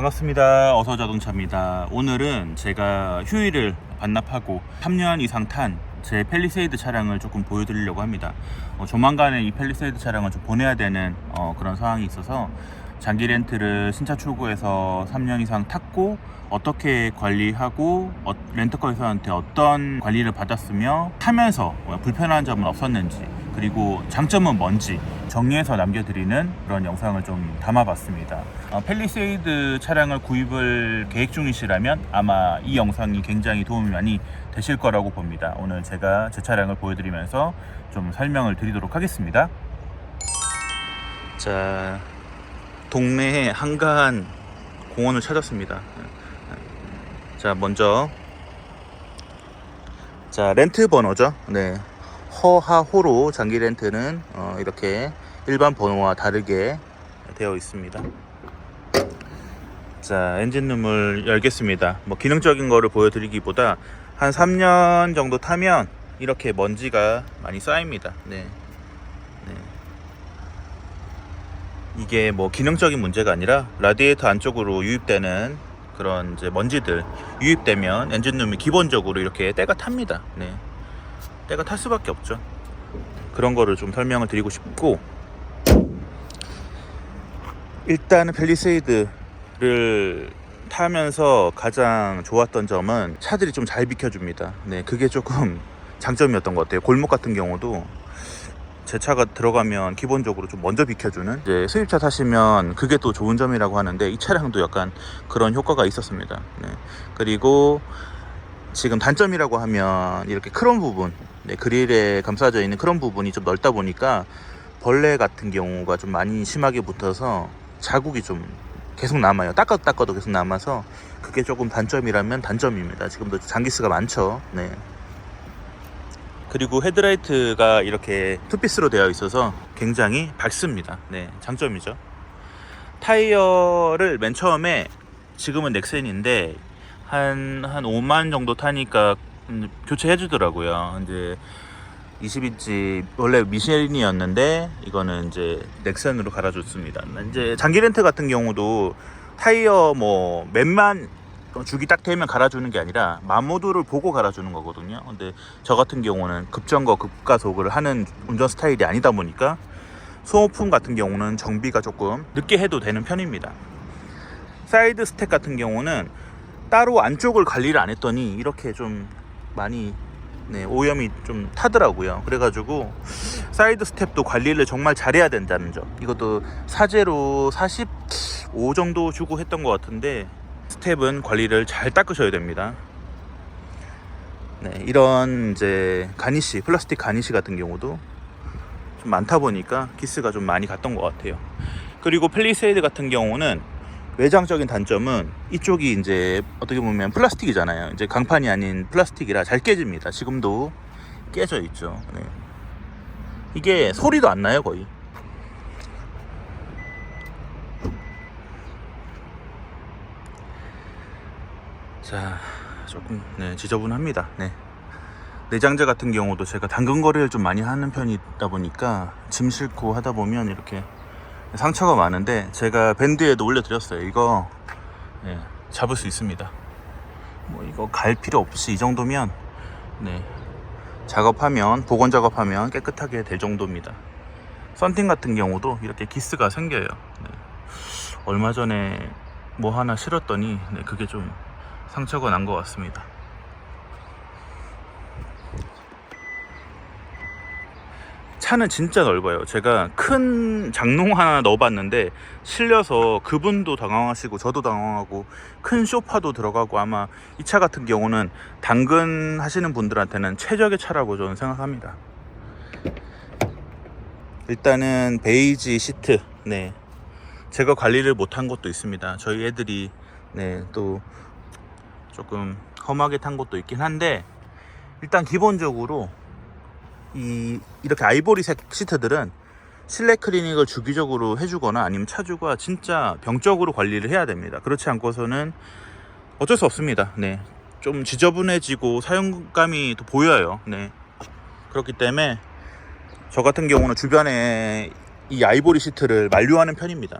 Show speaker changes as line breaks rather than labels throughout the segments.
반갑습니다. 어서자동차입니다. 오늘은 제가 휴일을 반납하고 3년 이상 탄 제 팰리세이드 차량을 조금 보여드리려고 합니다. 조만간에 이 팰리세이드 차량을 좀 보내야 되는 그런 상황이 있어서 장기 렌트를 신차 출고해서 3년 이상 탔고 어떻게 관리하고 렌터카 회사한테 어떤 관리를 받았으며 타면서 불편한 점은 없었는지, 그리고 장점은 뭔지 정리해서 남겨드리는 그런 영상을 좀 담아봤습니다. 팰리세이드 차량을 구입을 계획 중이시라면 아마 이 영상이 굉장히 도움이 많이 되실 거라고 봅니다. 오늘 제가 제 차량을 보여드리면서 좀 설명을 드리도록 하겠습니다. 자, 동네에 한가한 공원을 찾았습니다. 자, 먼저 렌트 번호죠. 네, 허하호로 장기 렌트는 이렇게 일반 번호와 다르게 되어 있습니다. 자, 엔진룸을 열겠습니다. 기능적인 거를 보여드리기보다 한 3년 정도 타면 이렇게 먼지가 많이 쌓입니다. 네. 이게 기능적인 문제가 아니라 라디에이터 안쪽으로 유입되는 그런 이제 먼지들 유입되면 엔진룸이 기본적으로 이렇게 때가 탑니다. 네. 때가 탈 수밖에 없죠. 그런 거를 좀 설명을 드리고 싶고, 일단은 팰리세이드를 타면서 가장 좋았던 점은 차들이 좀 잘 비켜줍니다. 네, 그게 조금 장점이었던 것 같아요. 골목 같은 경우도 제 차가 들어가면 기본적으로 좀 먼저 비켜주는, 이제 수입차 타시면 그게 또 좋은 점이라고 하는데 이 차량도 약간 그런 효과가 있었습니다. 네. 그리고 지금 단점이라고 하면 이렇게 크롬 부분, 네, 그릴에 감싸져 있는 크롬 부분이 좀 넓다 보니까 벌레 같은 경우가 좀 많이 심하게 붙어서 자국이 좀 계속 남아요. 닦아도 계속 남아서 그게 조금 단점이라면 단점입니다. 지금도 장기스가 많죠. 네. 그리고 헤드라이트가 이렇게 투피스로 되어 있어서 굉장히 밝습니다. 네, 장점이죠. 타이어를 맨 처음에, 지금은 넥센인데 한 5만 정도 타니까 교체해 주더라고요. 이제 20인치 원래 미쉐린이었는데 이거는 이제 넥센으로 갈아줬습니다. 이제 장기 렌트 같은 경우도 타이어 몇만 주기 딱 되면 갈아주는 게 아니라 마모도를 보고 갈아주는 거거든요. 근데 저 같은 경우는 급정거 급가속을 하는 운전 스타일이 아니다 보니까 소모품 같은 경우는 정비가 조금 늦게 해도 되는 편입니다. 사이드 스택 같은 경우는 따로 안쪽을 관리를 안 했더니 이렇게 좀 많이 오염이 좀 타더라고요. 그래가지고 사이드 스텝도 관리를 정말 잘해야 된다는 점, 이것도 사제로 45 정도 주고 했던 것 같은데 스텝은 관리를 잘 닦으셔야 됩니다. 네, 이런 이제 가니쉬, 플라스틱 가니쉬 같은 경우도 좀 많다 보니까 기스가 좀 많이 갔던 것 같아요. 그리고 팰리세이드 같은 경우는 외장적인 단점은 이쪽이 이제 어떻게 보면 플라스틱이잖아요. 이제 강판이 아닌 플라스틱이라 잘 깨집니다. 지금도 깨져 있죠. 네. 이게 소리도 안 나요, 거의. 자, 조금 지저분합니다. 네. 내장재 같은 경우도 제가 당근 거래를 좀 많이 하는 편이다 보니까 짐 싣고 하다 보면 이렇게 상처가 많은데 제가 밴드에도 올려드렸어요. 이거 잡을 수 있습니다. 이거 갈 필요 없이 이 정도면 작업하면, 복원 작업하면 깨끗하게 될 정도입니다. 썬팅 같은 경우도 이렇게 기스가 생겨요. 얼마 전에 하나 실었더니 그게 좀 상처가 난 것 같습니다. 차는 진짜 넓어요. 제가 큰 장롱 하나 넣어봤는데 실려서 그분도 당황하시고 저도 당황하고 큰 소파도 들어가고, 아마 이 차 같은 경우는 당근 하시는 분들한테는 최적의 차라고 저는 생각합니다. 일단은 베이지 시트, 제가 관리를 못한 것도 있습니다. 저희 애들이 또 조금 험하게 탄 것도 있긴 한데, 일단 기본적으로 이렇게 아이보리색 시트들은 실내 클리닝을 주기적으로 해주거나 아니면 차주가 진짜 병적으로 관리를 해야 됩니다. 그렇지 않고서는 어쩔 수 없습니다. 좀 지저분해지고 사용감이 또 보여요. 그렇기 때문에 저 같은 경우는 주변에 이 아이보리 시트를 만류하는 편입니다.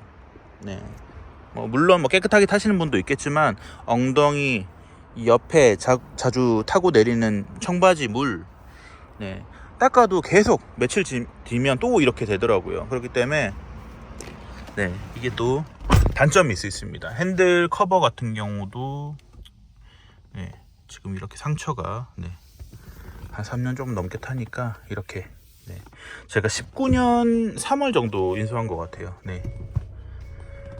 물론 깨끗하게 타시는 분도 있겠지만 엉덩이 이 옆에 자주 타고 내리는 청바지 물, 네, 닦아도 계속 며칠 뒤면 또 이렇게 되더라고요. 그렇기 때문에 네, 이게 또 단점이 있을 수 있습니다. 핸들 커버 같은 경우도 네, 지금 이렇게 상처가 한 3년 조금 넘게 타니까 이렇게 제가 19년 3월 정도 인수한 것 같아요.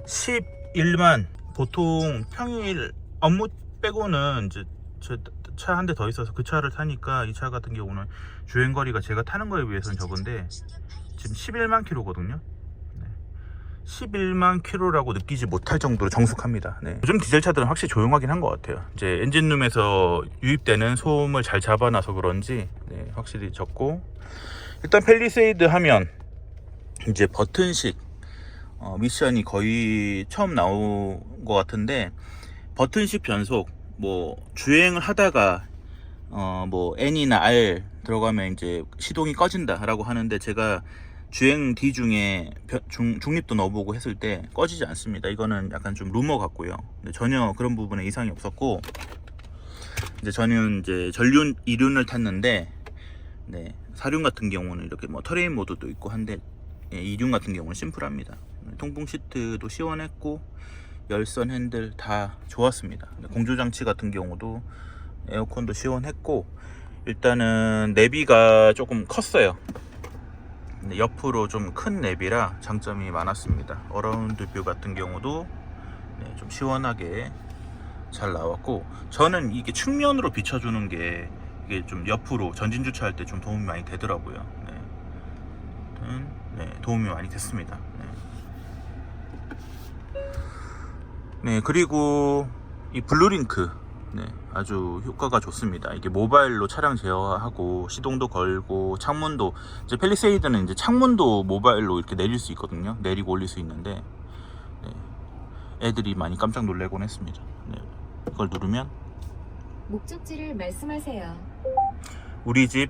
11만 보통 평일 업무 빼고는 이제 제 차 한 대 더 있어서 그 차를 타니까 이 차 같은 경우는 주행거리가 제가 타는 거에 비해서는 적은데 지금 11만 킬로거든요. 11만 킬로라고 느끼지 못할 정도로 정숙합니다. 요즘 디젤 차들은 확실히 조용하긴 한 것 같아요. 이제 엔진룸에서 유입되는 소음을 잘 잡아놔서 그런지 확실히 적고, 일단 팰리세이드 하면 이제 버튼식 미션이 거의 처음 나온 것 같은데, 버튼식 변속 주행을 하다가 N이나 R 들어가면 이제 시동이 꺼진다 라고 하는데, 제가 주행 D 중에 중립도 넣어보고 했을 때 꺼지지 않습니다. 이거는 약간 좀 루머 같고요. 전혀 그런 부분에 이상이 없었고, 이제 저는 이제 전륜 2륜을 탔는데, 사륜 같은 경우는 이렇게 터레인 모드도 있고 한데 2륜 같은 경우는 심플합니다. 통풍 시트도 시원했고 열선 핸들 다 좋았습니다. 공조 장치 같은 경우도 에어컨도 시원했고, 일단은 내비가 조금 컸어요. 옆으로 좀 큰 내비라 장점이 많았습니다. 어라운드 뷰 같은 경우도 좀 시원하게 잘 나왔고, 저는 이게 측면으로 비춰주는 게 이게 좀 옆으로 전진 주차할 때 좀 도움이 많이 되더라고요. 도움이 많이 됐습니다. 그리고 이 블루링크 아주 효과가 좋습니다. 이게 모바일로 차량 제어하고 시동도 걸고, 창문도 이제 팰리세이드는 이제 창문도 모바일로 이렇게 내릴 수 있거든요. 내리고 올릴 수 있는데 애들이 많이 깜짝 놀래곤 했습니다. 이걸 누르면
목적지를 말씀하세요.
우리 집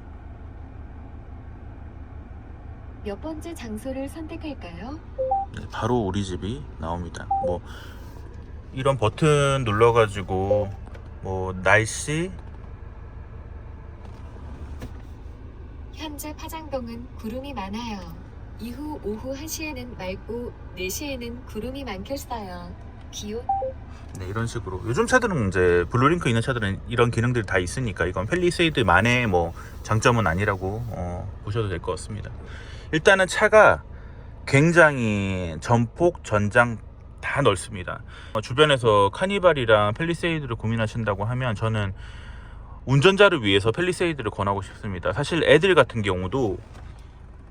몇 번째 장소를 선택할까요?
바로 우리 집이 나옵니다. 이런 버튼 눌러가지고 날씨,
현재 파장동은 구름이 많아요. 이후 오후 1시에는 맑고 4시에는 구름이 많겠어요. 기온
이런 식으로 요즘 차들은 이제 블루링크 있는 차들은 이런 기능들이 다 있으니까 이건 팰리세이드만의 장점은 아니라고 보셔도 될 것 같습니다. 일단은 차가 굉장히 전폭 전장 다 넓습니다. 주변에서 카니발이랑 팰리세이드를 고민하신다고 하면 저는 운전자를 위해서 팰리세이드를 권하고 싶습니다. 사실 애들 같은 경우도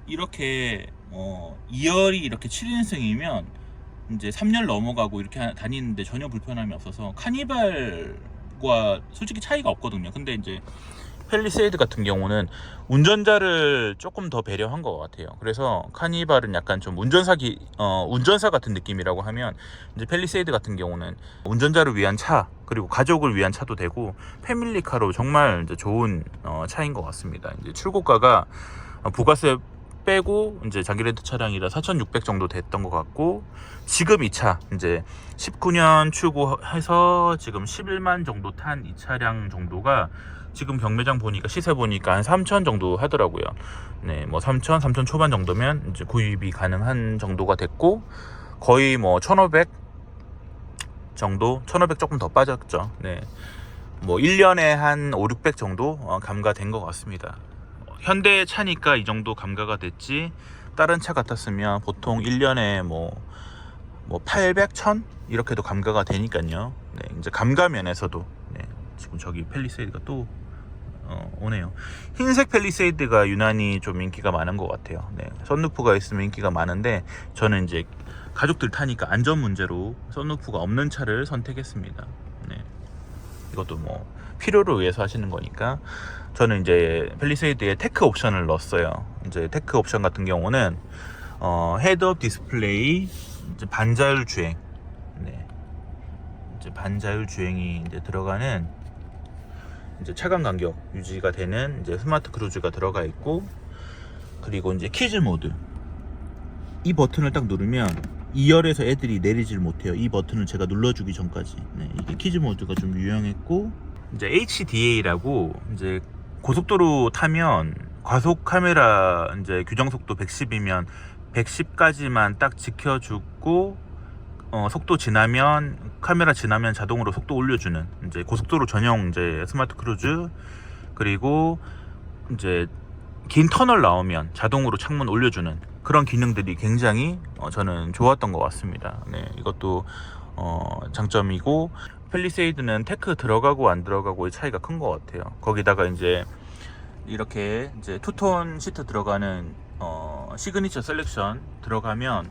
이렇게 2열이 이렇게 7인승이면 이제 3열 넘어가고 이렇게 다니는데 전혀 불편함이 없어서 카니발과 솔직히 차이가 없거든요. 근데 이제 팰리세이드 같은 경우는 운전자를 조금 더 배려한 것 같아요. 그래서 카니발은 약간 좀 운전사 같은 느낌이라고 하면, 이제 팰리세이드 같은 경우는 운전자를 위한 차, 그리고 가족을 위한 차도 되고 패밀리카로 정말 이제 좋은 차인 것 같습니다. 이제 출고가가 부가세 빼고 이제 장기 렌트 차량이라 4,600 정도 됐던 것 같고, 지금 이 차 이제 19년 출고해서 지금 11만 정도 탄 이 차량 정도가 지금 경매장 보니까 시세 보니까 한 3천 정도 하더라고요. 3천 초반 정도면 이제 구입이 가능한 정도가 됐고, 거의 1,500 정도, 1,500 조금 더 빠졌죠. 1년에 한 5, 600 정도 감가된 것 같습니다. 현대 차니까 이 정도 감가가 됐지, 다른 차 같았으면 보통 1년에 800, 1000 이렇게도 감가가 되니까요. 이제 감가 면에서도 지금 저기 팰리세이드가 또 오네요. 흰색 팰리세이드가 유난히 좀 인기가 많은 것 같아요. 선루프가 있으면 인기가 많은데, 저는 이제 가족들 타니까 안전 문제로 선루프가 없는 차를 선택했습니다. 이것도 필요를 위해서 하시는 거니까. 저는 이제 팰리세이드에 테크 옵션을 넣었어요. 이제 테크 옵션 같은 경우는 헤드업 디스플레이, 이제 반자율 주행, 이제 반자율 주행이 이제 들어가는, 이제 차간 간격 유지가 되는 이제 스마트 크루즈가 들어가 있고, 그리고 이제 키즈 모드, 이 버튼을 딱 누르면 2열에서 애들이 내리질 못해요. 이 버튼을 제가 눌러주기 전까지. 네, 이게 키즈 모드가 좀 유용했고, 이제 HDA라고 이제 고속도로 타면 과속 카메라 이제 규정 속도 110이면 110까지만 딱 지켜주고, 속도 지나면 카메라 지나면 자동으로 속도 올려주는 이제 고속도로 전용 이제 스마트 크루즈, 그리고 이제 긴 터널 나오면 자동으로 창문 올려주는 그런 기능들이 굉장히 저는 좋았던 것 같습니다. 네, 이것도 장점이고, 펠리세이드는 테크 들어가고 안 들어가고의 차이가 큰 것 같아요. 거기다가 이제 이렇게 이제 투톤 시트 들어가는 시그니처 셀렉션 들어가면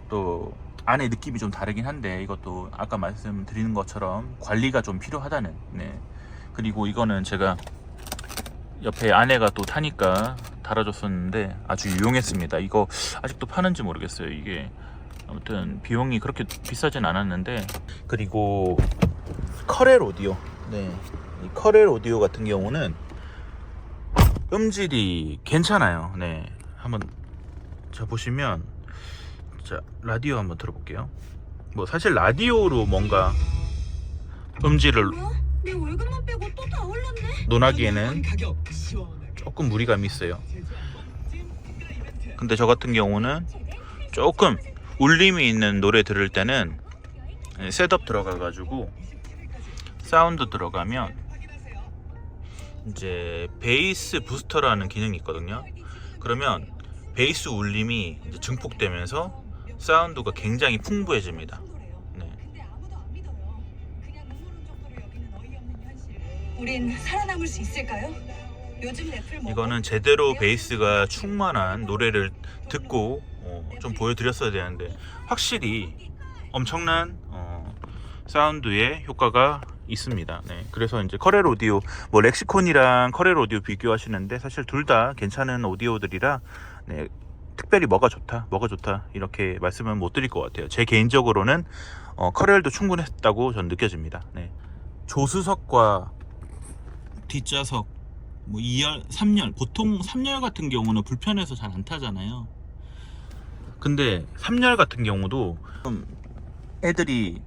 또 안에 느낌이 좀 다르긴 한데, 이것도 아까 말씀드리는 것처럼 관리가 좀 필요하다는. 네. 그리고 이거는 제가 옆에 아내가 또 타니까 달아줬었는데 아주 유용했습니다. 이거 아직도 파는지 모르겠어요. 이게 아무튼 비용이 그렇게 비싸진 않았는데. 그리고 커렐 오디오. 네. 이 커렐 오디오 같은 경우는 음질이 괜찮아요. 네. 한번 자 보시면, 자 라디오 한번 들어볼게요. 뭐 사실 라디오로 뭔가 음질을
내 월급만 빼고 또 다 올랐네.
논하기에는 조금 무리감이 있어요. 근데 저 같은 경우는 조금 울림이 있는 노래 들을 때는 셋업 들어가가지고 사운드 들어가면 이제 베이스 부스터라는 기능이 있거든요. 그러면 베이스 울림이 이제 증폭되면서 사운드가 굉장히 풍부해집니다. 네.
우린 살아남을 수 있을까요? 요즘 랩을 먹어.
이거는 제대로 베이스가 충만한 노래를 듣고 좀 보여드렸어야 되는데, 확실히 엄청난 사운드의 효과가 있습니다. 네, 그래서 이제 커렐 오디오, 뭐 렉시콘이랑 커렐 오디오 비교하시는데 사실 둘 다 괜찮은 오디오들이라, 네, 특별히 뭐가 좋다 이렇게 말씀은 못 드릴 것 같아요. 제 개인적으로는 커렐도 충분했다고 전 느껴집니다. 네. 조수석과 뒷좌석 뭐 2열, 3열, 보통 3열 같은 경우는 불편해서 잘 안 타잖아요. 근데 3열 같은 경우도 좀 애들이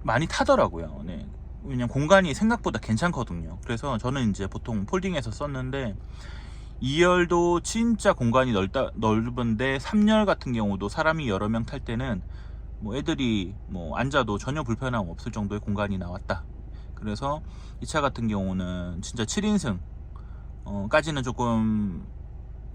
많이 타더라고요. 네. 왜냐면 공간이 생각보다 괜찮거든요. 그래서 저는 이제 보통 폴딩해서 썼는데, 2열도 진짜 공간이 넓은데 3열 같은 경우도 사람이 여러 명 탈 때는 뭐 애들이 뭐 앉아도 전혀 불편함 없을 정도의 공간이 나왔다. 그래서 이 차 같은 경우는 진짜 7인승 까지는 조금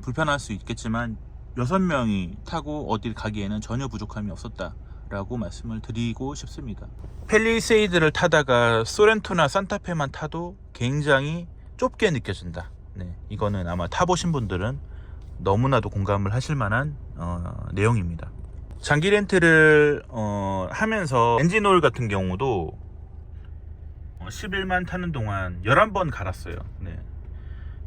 불편할 수 있겠지만 6명이 타고 어딜 가기에는 전혀 부족함이 없었다 라고 말씀을 드리고 싶습니다. 펠리세이드를 타다가 소렌토나 산타페만 타도 굉장히 좁게 느껴진다. 네, 이거는 아마 타보신 분들은 너무나도 공감을 하실 만한 내용입니다. 장기 렌트를 하면서 엔진 오일 같은 경우도 11만 타는 동안 11번 갈았어요. 네.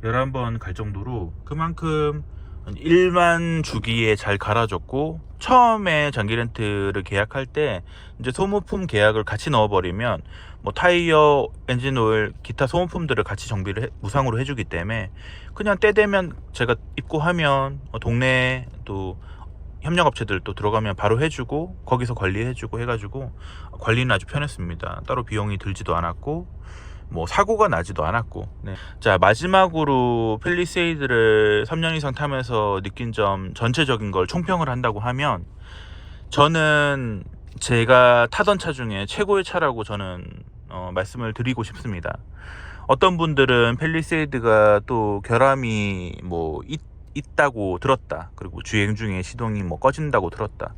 11번 갈 정도로 그만큼 1만 주기에 잘 갈아줬고, 처음에 장기 렌트를 계약할 때 이제 소모품 계약을 같이 넣어버리면 뭐 타이어, 엔진 오일, 기타 소모품들을 같이 정비를 무상으로 해주기 때문에 그냥 때 되면 제가 입고하면 동네 또 협력업체들 또 들어가면 바로 해주고 거기서 관리해주고 해가지고 관리는 아주 편했습니다. 따로 비용이 들지도 않았고 뭐 사고가 나지도 않았고. 네. 자, 마지막으로 펠리세이드를 3년 이상 타면서 느낀 점, 전체적인 걸 총평을 한다고 하면, 저는 제가 타던 차 중에 최고의 차라고 저는 말씀을 드리고 싶습니다. 어떤 분들은 펠리세이드가 또 결함이 뭐 있다고 들었다, 그리고 주행 중에 시동이 뭐 꺼진다고 들었다,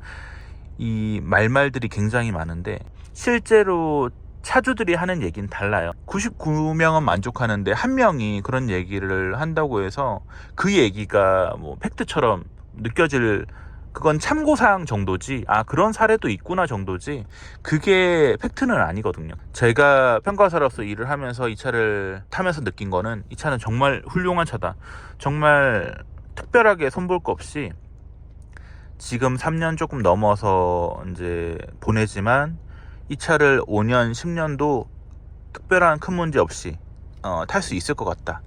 이 말들이 굉장히 많은데 실제로 차주들이 하는 얘기는 달라요. 99명은 만족하는데 한 명이 그런 얘기를 한다고 해서 그 얘기가 뭐 팩트처럼 느껴질, 그건 참고사항 정도지, 아 그런 사례도 있구나 정도지, 그게 팩트는 아니거든요. 제가 평가사로서 일을 하면서 이 차를 타면서 느낀 거는, 이 차는 정말 훌륭한 차다. 정말 특별하게 손볼 거 없이 지금 3년 조금 넘어서 이제 보내지만 이 차를 5년, 10년도 특별한 큰 문제 없이 탈 수 있을 것 같다.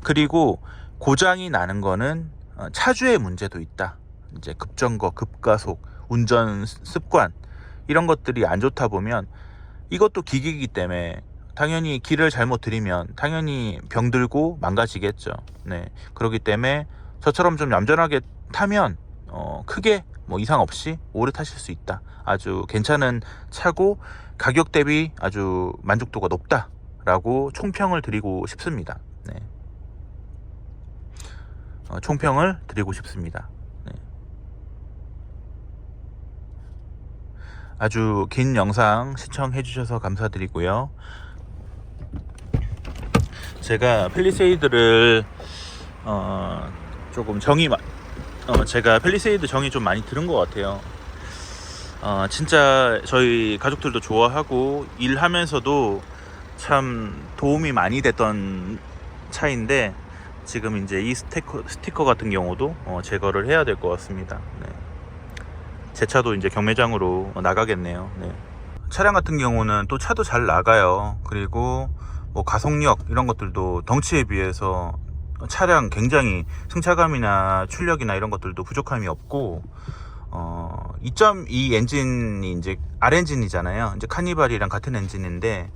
그리고 고장이 나는 거는 차주의 문제도 있다. 이제 급정거, 급가속, 운전 습관 이런 것들이 안 좋다 보면 이것도 기기이기 때문에 당연히 길을 잘못 들이면 당연히 병들고 망가지겠죠. 네, 그렇기 때문에 저처럼 좀 얌전하게 타면 크게 뭐 이상 없이 오래 타실 수 있다. 아주 괜찮은 차고 가격 대비 아주 만족도가 높다라고 총평을 드리고 싶습니다. 네. 총평을 드리고 싶습니다. 네. 아주 긴 영상 시청해 주셔서 감사드리고요. 제가 팰리세이드를 조금 제가 팰리세이드 정이 좀 많이 들은 것 같아요. 진짜 저희 가족들도 좋아하고 일하면서도 참 도움이 많이 됐던 차인데 지금 이제 이 스티커 같은 경우도 제거를 해야 될 것 같습니다. 네. 제 차도 이제 경매장으로 나가겠네요. 네. 차량 같은 경우는 또 차도 잘 나가요. 그리고 뭐 가속력 이런 것들도 덩치에 비해서 차량 굉장히 승차감이나 출력이나 이런 것들도 부족함이 없고 2.2 엔진이 이제 R 엔진이잖아요. 이제 카니발이랑 같은 엔진인데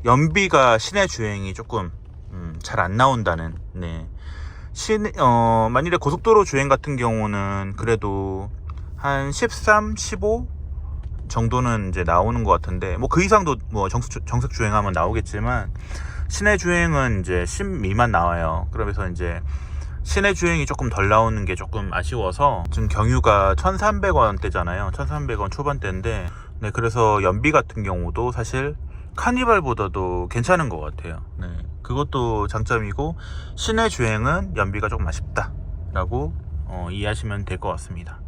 연비가 시내 주행이 조금 잘 안 나온다는. 네. 만일에 고속도로 주행 같은 경우는 그래도 한 13, 15 정도는 이제 나오는 것 같은데 뭐 그 이상도 뭐 정석 주행하면 나오겠지만 시내 주행은 이제 10 미만 나와요. 그러면서 이제 시내 주행이 조금 덜 나오는 게 조금 아쉬워서 지금 경유가 1,300원대잖아요. 1,300원 초반대인데 네, 그래서 연비 같은 경우도 사실 카니발보다도 괜찮은 것 같아요. 네, 그것도 장점이고 시내 주행은 연비가 조금 아쉽다 라고 이해하시면 될 것 같습니다.